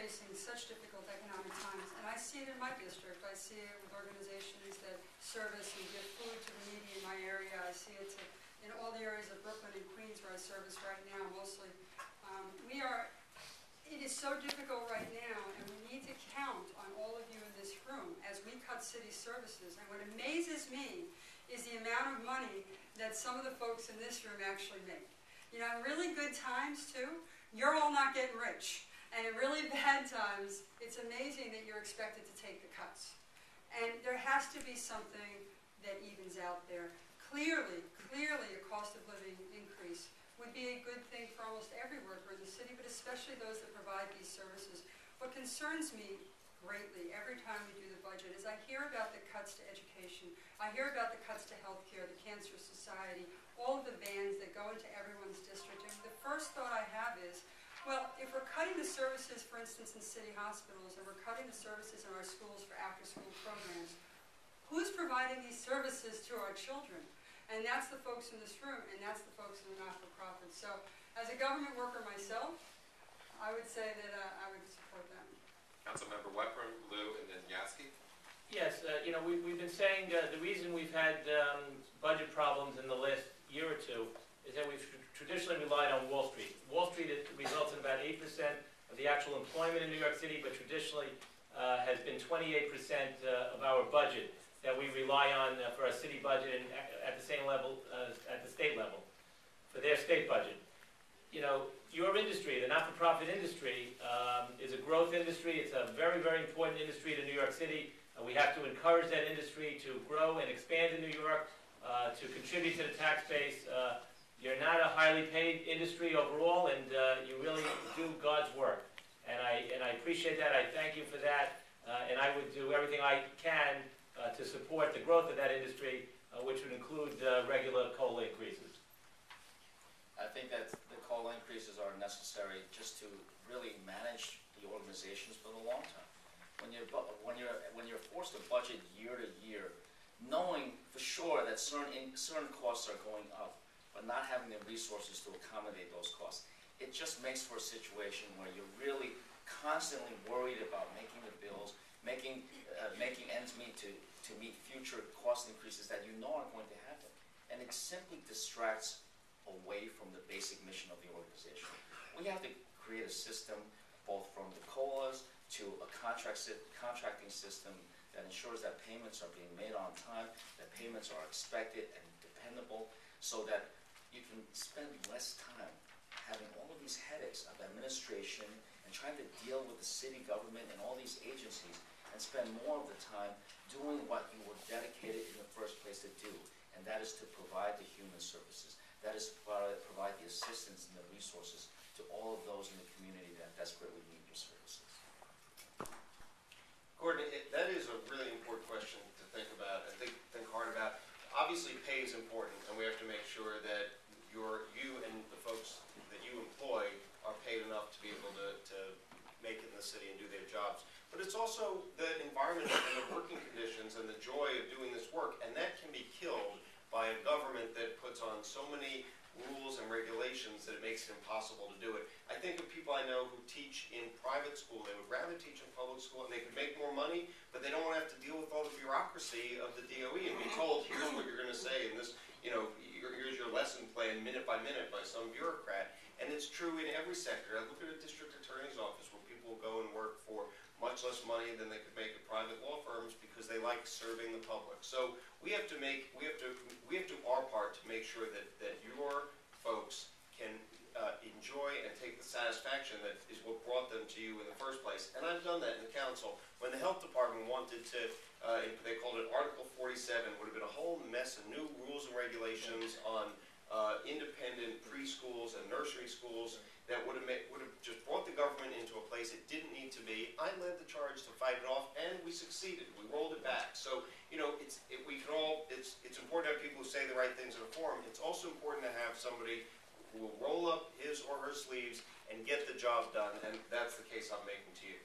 facing such difficult economic times, and I see it in my district. I see it with organizations that service and give food to the needy in my area. I see it in all the areas of Brooklyn and Queens where I service right now, mostly. It is so difficult right now, and we need to count on all of you in this room as we cut city services. And what amazes me is the amount of money that some of the folks in this room actually make. You know, in really good times, too, you're all not getting rich. And in really bad times, it's amazing that you're expected to take the cuts. And there has to be something that evens out there. Clearly, a cost of living increase would be a good thing for almost every worker in the city, but especially those that provide these services. What concerns me greatly every time we do the budget is I hear about the cuts to education. I hear about the cuts to healthcare, the Cancer Society, all of the bans that go into everyone's district. And the first thought I have is, well, if we're cutting the services, for instance, in city hospitals, and we're cutting the services in our schools for after-school programs, who's providing these services to our children? And that's the folks in this room, and that's the folks in the not-for-profit. So, as a government worker myself, I would say that I would support them. Councilmember Weprin, Liu, and then Yasky. Yes, you know, we've been saying the reason we've had budget problems in the last year or two is that we've traditionally relied on Wall Street. Wall Street results in about 8% of the actual employment in New York City, but traditionally has been 28% of our budget that we rely on for our city budget and at the same level at the state level for their state budget. You know, your industry, the not-for-profit industry, is a growth industry. It's a very, very important industry to New York City. We have to encourage that industry to grow and expand in New York, to contribute to the tax base. You're not a highly paid industry overall, and you really do God's work. And I appreciate that. I thank you for that. And I would do everything I can to support the growth of that industry, which would include regular COLA increases. I think that the COLA increases are necessary just to really manage the organizations for the long term. When you're forced to budget year to year, knowing for sure that certain costs are going up, but not having the resources to accommodate those costs, it just makes for a situation where you're really constantly worried about making the bills, making ends meet to meet future cost increases that you know are going to happen. And it simply distracts away from the basic mission of the organization. We have to create a system both from the COLAs to a contracting system that ensures that payments are being made on time, that payments are expected and dependable, so that you can spend less time having all of these headaches of administration and trying to deal with the city government and all these agencies, and spend more of the time doing what you were dedicated in the first place to do, and that is to provide the human services. That is to provide the assistance and the resources to all of those in the community that desperately need your services. Gordon, that is a really important question to think about and think hard about. Obviously, pay is important, and we have to make sure that you and the folks that you employ are paid enough to be able to make it in the city and do their jobs. But it's also the environment and the working conditions and the joy of doing this work, and that can be killed by a government that puts on so many rules and regulations that it makes it impossible to do it. I think of people I know who teach in private school. They would rather teach in public school, and they could make more money, but they don't want to have to deal with all the bureaucracy of the DOE and be told, here's what you're going to say, and this, you know, here's your lesson plan minute by minute by some bureaucrat. And it's true in every sector. I look at a district attorney's office where people go and work for much less money than they could make at private law firms because they like serving the public. So we have to do our part to make sure that your folks can enjoy and take the satisfaction that is what brought them to you in the first place. And I've done that in the council. When the health department wanted to, they called it Article 47, would have been a whole mess of new rules and regulations on independent preschools and nursery schools that would have just brought the government into a place it didn't need to be. I led the charge to fight it off, and we succeeded. We rolled it back. So, you know, it's important to have people who say the right things in a forum. It's also important to have somebody who will roll up his or her sleeves and get the job done, and that's the case I'm making to you.